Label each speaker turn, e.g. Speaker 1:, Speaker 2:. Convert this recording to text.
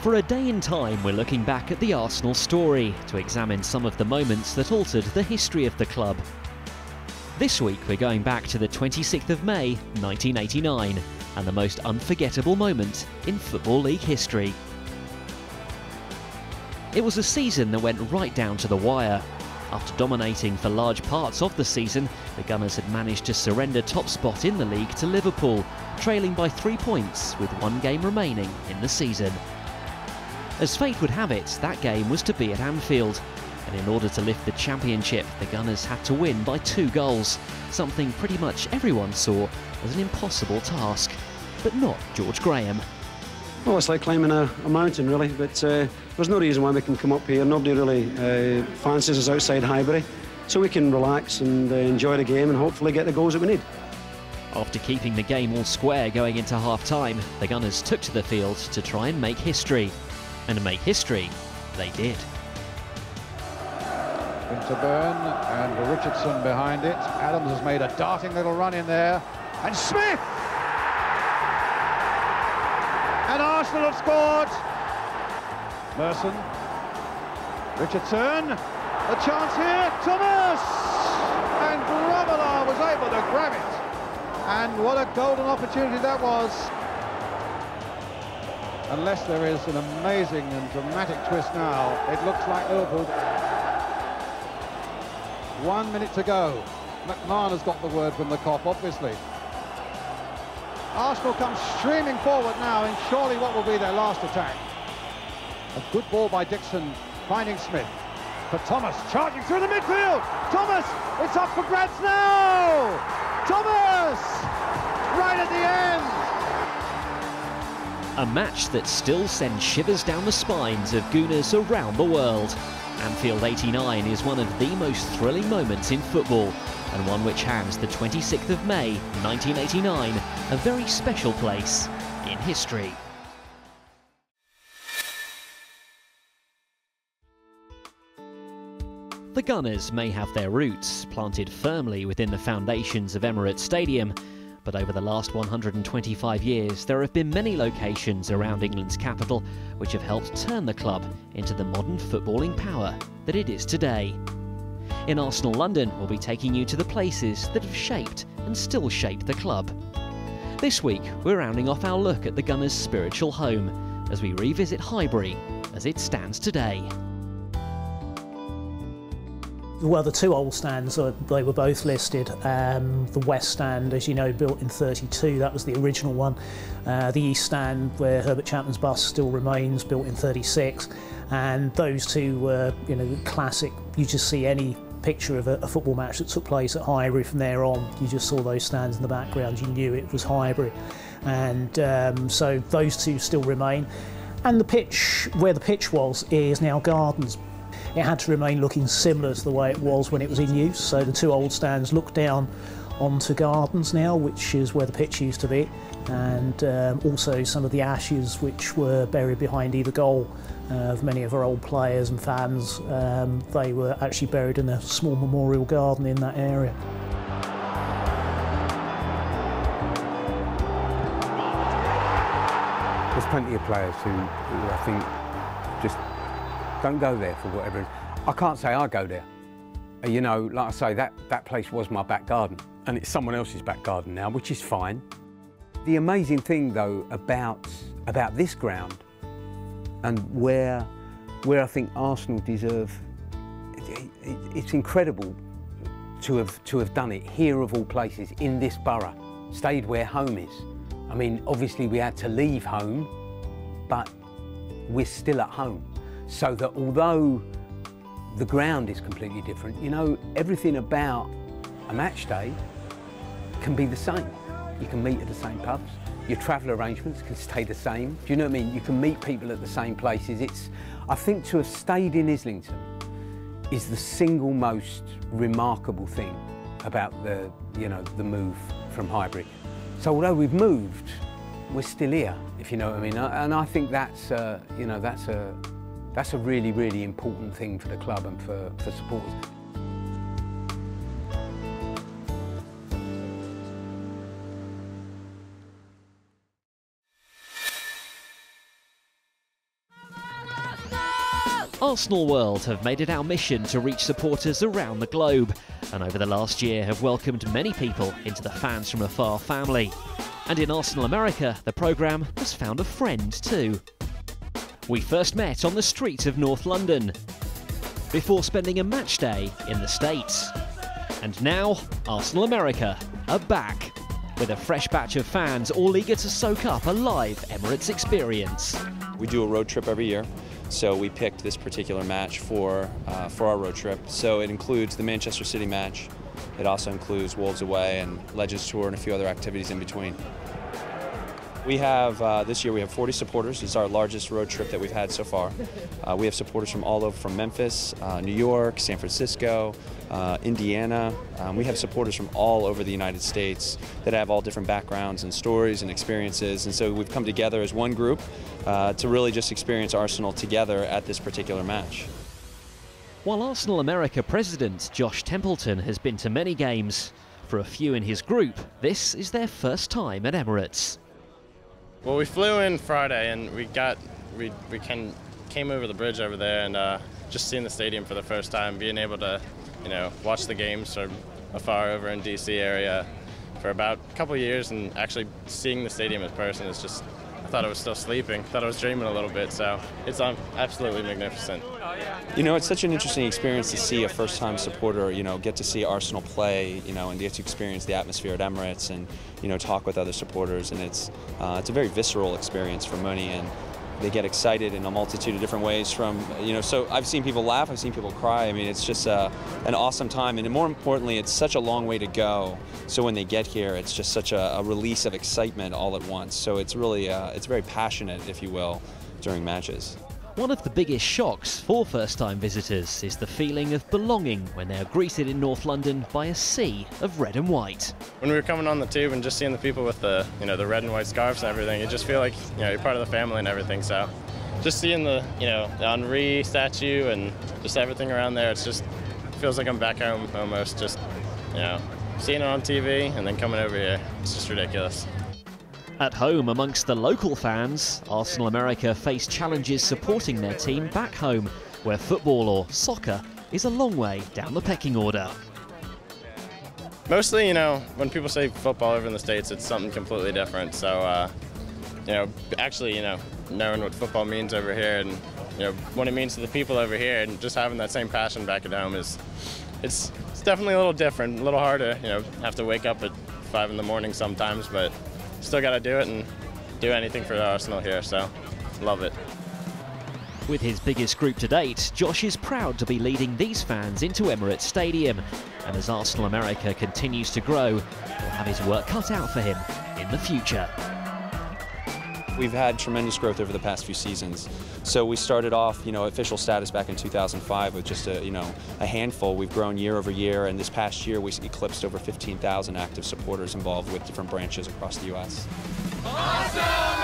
Speaker 1: For a day in time, we're looking back at the Arsenal story to examine some of the moments that altered the history of the club. This week we're going back to the 26th of May 1989 and the most unforgettable moment in Football League history. It was a season that went right down to the wire. After dominating for large parts of the season, the Gunners had managed to surrender top spot in the league to Liverpool, trailing by 3 points with one game remaining in the season. As fate would have it, that game was to be at Anfield, and in order to lift the championship, the Gunners had to win by 2 goals, something pretty much everyone saw as an impossible task, but not George Graham.
Speaker 2: Well, it's like climbing a mountain, really, but there's no reason why we can come up here. Nobody really fancies us outside Highbury, so we can relax and enjoy the game and hopefully get the goals that we need.
Speaker 1: After keeping the game all square going into half-time, the Gunners took to the field to try and make history. And make history, they did.
Speaker 3: Winterburn and Richardson behind it. Adams has made a darting little run in there. And Smith! And Arsenal have scored! Merson. Richardson. A chance here. Thomas! And Grobbelaar was able to grab it. And what a golden opportunity that was. Unless there is an amazing and dramatic twist now, it looks like Liverpool. 1 minute to go. McMahon has got the word from the Kop, obviously. Arsenal come streaming forward now in surely what will be their last attack. A good ball by Dixon, finding Smith. For Thomas, charging through the midfield. Thomas, it's up for grabs now! Thomas! Right at the end!
Speaker 1: A match that still sends shivers down the spines of Gooners around the world. Anfield 89 is one of the most thrilling moments in football, and one which hands the 26th of May 1989 a very special place in history. The Gunners may have their roots planted firmly within the foundations of Emirates Stadium, but over the last 125 years there have been many locations around England's capital which have helped turn the club into the modern footballing power that it is today. In Arsenal London, we'll be taking you to the places that have shaped and still shape the club. This week we're rounding off our look at the Gunners' spiritual home as we revisit Highbury as it stands today.
Speaker 4: Well, the 2 old stands, they were both listed. The West Stand, as you know, built in '32, that was the original one. The East Stand, where Herbert Chapman's bust still remains, built in '36. And those 2 were, you know, classic. You just see any picture of a football match that took place at Highbury from there on, you just saw those stands in the background, you knew it was Highbury. And so those 2 still remain. And the pitch, where the pitch was, is now gardens. It had to remain looking similar to the way it was when it was in use, so the 2 old stands look down onto gardens now, which is where the pitch used to be, and also some of the ashes which were buried behind either goal of many of our old players and fans, they were actually buried in a small memorial garden in that area.
Speaker 5: There's plenty of players who I think just don't go there for whatever it is. I can't say I go there. You know, like I say, that place was my back garden, and it's someone else's back garden now, which is fine. The amazing thing, though, about this ground and where I think Arsenal deserve, it's incredible to have done it here of all places, in this borough, stayed where home is. I mean, obviously we had to leave home, but we're still at home. So that although the ground is completely different, you know, everything about a match day can be the same. You can meet at the same pubs, your travel arrangements can stay the same. Do you know what I mean? You can meet people at the same places. I think to have stayed in Islington is the single most remarkable thing about the move from Highbury. So although we've moved, we're still here, if you know what I mean. And I think that's a really, really important thing for the club and for supporters.
Speaker 1: Arsenal World have made it our mission to reach supporters around the globe, and over the last year have welcomed many people into the Fans from Afar family. And in Arsenal America, the programme has found a friend too. We first met on the streets of North London, before spending a match day in the States. And now, Arsenal America are back, with a fresh batch of fans all eager to soak up a live Emirates experience.
Speaker 6: We do a road trip every year, so we picked this particular match for our road trip. So it includes the Manchester City match. It also includes Wolves away and Legends Tour and a few other activities in between. We have, this year we have 40 supporters. It's our largest road trip that we've had so far. We have supporters from all over, from Memphis, New York, San Francisco, Indiana. We have supporters from all over the United States that have all different backgrounds and stories and experiences. And so we've come together as one group to really just experience Arsenal together at this particular match.
Speaker 1: While Arsenal America president Josh Templeton has been to many games, for a few in his group, this is their first time at Emirates.
Speaker 7: Well, we flew in Friday and we came over the bridge over there and just seeing the stadium for the first time, being able to, watch the games from afar over in DC area for about a couple of years, and actually seeing the stadium in person is just, I thought I was still sleeping, thought I was dreaming a little bit, so it's absolutely magnificent.
Speaker 6: It's such an interesting experience to see a first-time supporter, get to see Arsenal play, and get to experience the atmosphere at Emirates and, talk with other supporters. And it's a very visceral experience for many, and they get excited in a multitude of different ways from, so I've seen people laugh, I've seen people cry. I mean, it's just an awesome time. And more importantly, it's such a long way to go. So when they get here, it's just such a release of excitement all at once. So it's really, it's very passionate, if you will, during matches.
Speaker 1: One of the biggest shocks for first-time visitors is the feeling of belonging when they are greeted in North London by a sea of red and white.
Speaker 7: When we were coming on the tube and just seeing the people with the, the red and white scarves and everything, you just feel like, you're part of the family and everything. So just seeing the, the Henry statue and just everything around there, it's just feels like I'm back home almost. Just, seeing it on TV and then coming over here, it's just ridiculous.
Speaker 1: At home amongst the local fans, Arsenal America face challenges supporting their team back home, where football or soccer is a long way down the pecking order.
Speaker 7: Mostly, when people say football over in the States, it's something completely different. So, actually, knowing what football means over here and, what it means to the people over here and just having that same passion back at home it's definitely a little different, a little harder, have to wake up at 5 in the morning sometimes, but still got to do it and do anything for Arsenal here, so love it.
Speaker 1: With his biggest group to date, Josh is proud to be leading these fans into Emirates Stadium. And as Arsenal America continues to grow, he'll have his work cut out for him in the future.
Speaker 6: We've had tremendous growth over the past few seasons. So we started off, official status back in 2005 with just a handful. We've grown year over year, and this past year we eclipsed over 15,000 active supporters involved with different branches across the U.S.
Speaker 8: Awesome!